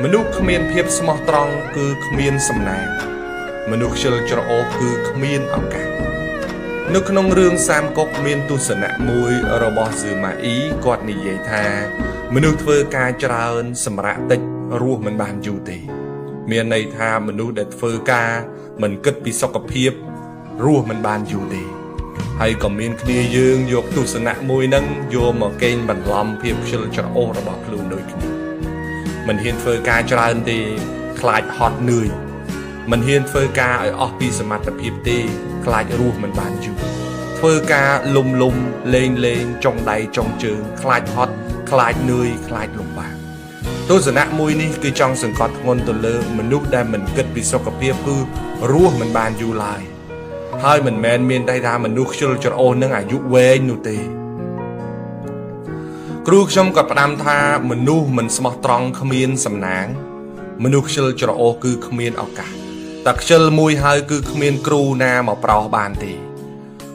មនុស្សគ្មានភាពស្មោះត្រង់គឺគ្មានសំណាងមនុស្សខ្ជិលច្រអូសគឺគ្មានឱកាសនៅក្នុងរឿងសាមកុកមានទស្សនៈមួយរបស់ស៊ឺម៉ាអ៊ីគាត់និយាយថាមនុស្សធ្វើការច្រើនសម្រាប់តិចរស់មិនបានយូរទេមានន័យថាមនុស្សដែលធ្វើការមិនគិតពីសុខភាពរស់មិនបានយូរទេហើយក៏មានគ្នាយើងយកទស្សនៈមួយហ្នឹងយកមកកេងបន្លំភាពខ្ជិលច្រអូសរបស់ខ្លួនដូចគ្នាមិនហ៊ានធ្វើការច្រើនទេខ្លាចហត់នឿយមិនហ៊ានធ្វើការឲ្យអស់ពីសមត្ថភាពទេខ្លាចរស់មិនបានយូរធ្វើការលំលេងចុងដៃចុងជើងខ្លាចហត់ខ្លាចនឿយខ្លាចលំបាកទស្សនៈមួយនេះគឺចង់សង្កត់ធ្ងន់ទៅលើមនុស្សដែលមិនគិតពីសុខភាពគឺរស់មិនបានយូរឡើយហើយមិនមែនមានតែថាមនុស្សខ្ជិលច្រអូសនឹងអាយុវែងនោះទេគ្រូខ្ញុំក៏ផ្ដាំថាមនុស្សមិនស្មោះត្រង់គ្មានសំណាងមនុស្សខ្ជិលច្រអូសគឺគ្មានឱកាសតែខ្ជិលមួយហើយគឺគ្មានគ្រូណាមកប្រោសបានទេ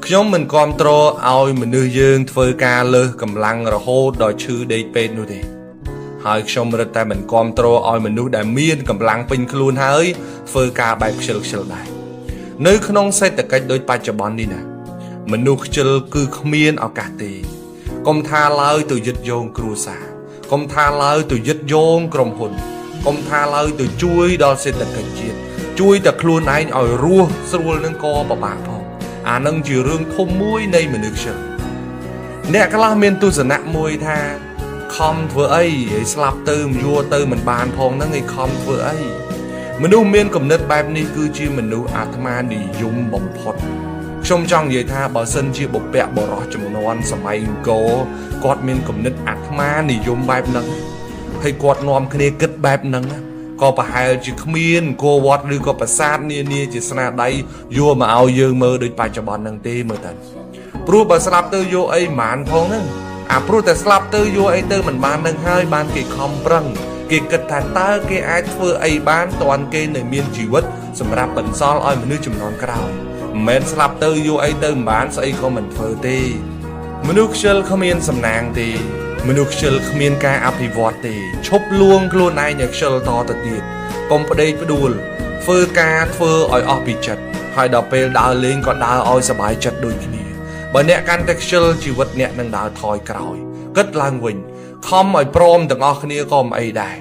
ខ្ញុំមិនគាំទ្រឲ្យមនុស្សយើងធ្វើការលើសកម្លាំងរហូតដល់ឈឺដេកពេទ្យនោះទេហើយខ្ញុំរឹតតែមិនគាំទ្រឲ្យមនុស្សដែលមានកម្លាំងពេញខ្លួនហើយធ្វើការបែបខ្ជិលដែរនៅក្នុងសេដ្ឋកិច្ចដូចបច្ចុប្បន្ននេះណាមនុស្សខ្ជិលគឺគ្មានឱកាសទេកុំថាឡើយទៅយឹតយោងគ្រួសារកុំថាឡើយទៅយឹតយោងក្រុមហ៊ុនកុំថាឡើយទៅជួយដល់សេដ្ឋកិច្ចជាតិជួយតែខ្លួនឯងឲ្យរស់ស្រួលនឹងក៏ពិបាកផងអានឹងជារឿងធំមួយនៃមនុស្សខ្ជិលអ្នកខ្លះមានទស្សនៈមួយថាខំធ្វើអីឲ្យស្លាប់ទៅមិនយួរទៅមិនបានផងហ្នឹងឯងខំធ្វើអីមនុស្សមានគំនិតបែបនេះគឺជាមនុស្សអាត្មានិយមបំផុតខ្ញុំចង់និយាយថាបើសិនជាបុព្វបុរសចំនួនសម័យអង្គរគាត់មានគំនិតអាត្មានិយមបែបហ្នឹងហើយគាត់នាំគ្នាគិតបែបហ្នឹងក៏ប្រហែលជាគ្មានគោវត្តឬក៏ប្រាសាទនានាជាស្នាដៃយកមកឲ្យយើងមើលដូចបច្ចុប្បន្នហ្នឹងទេមើលទៅព្រោះបើស្លាប់ទៅយកអីមិនបានផងហ្នឹងអាព្រោះតែស្លាប់ទៅយកអីទៅមិនបាននឹងហើយបានគេខំប្រឹងគេគិតថាតើគេអាចធ្វើអីបានតាន់គេនៅមានជីវិតសម្រាប់បន្សល់ឲ្យមនុស្សជំនាន់ក្រោយមិនមែនស្លាប់ទៅយកអីទៅមិនបានស្អីក៏មិនធ្វើទេមនុស្សខ្ជិលគ្មានសំណាងទេមនុស្សខ្ជិលគ្មានការអភិវឌ្ឍទេឈប់លួងខ្លួនឯងឲ្យខ្ជិលតទៅទៀតកុំផ្ដេកផ្ដួលធ្វើការធ្វើឲ្យអស់ពីចិត្តហើយដល់ពេលដើរលេងក៏ដើរឲ្យសប្បាយចិត្តដូចគ្នាបើអ្នកកាន់តែខ្ជិលជីវិតអ្នកនឹងដើរថយក្រោយគិតឡើងវិញខំឲ្យព្រមទាំងអស់គ្នាក៏មិនអីដែរ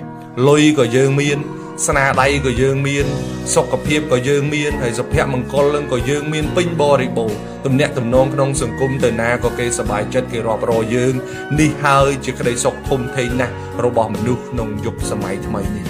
លុយក៏យើងមានស្នាដៃក៏យើងមានសុខភាពក៏យើងមានហើយសុភមង្គលនឹងក៏យើងមានពេញបរិបូរណ៍ទំនាក់ទំនងក្នុងសង្គមទៅណាក៏គេសប្បាយចិត្តគេរាប់រយយើងនេះហើយជាក្តីសុខធំធេងណាស់របស់មនុស្សក្នុងយុគសម័យថ្មីនេះ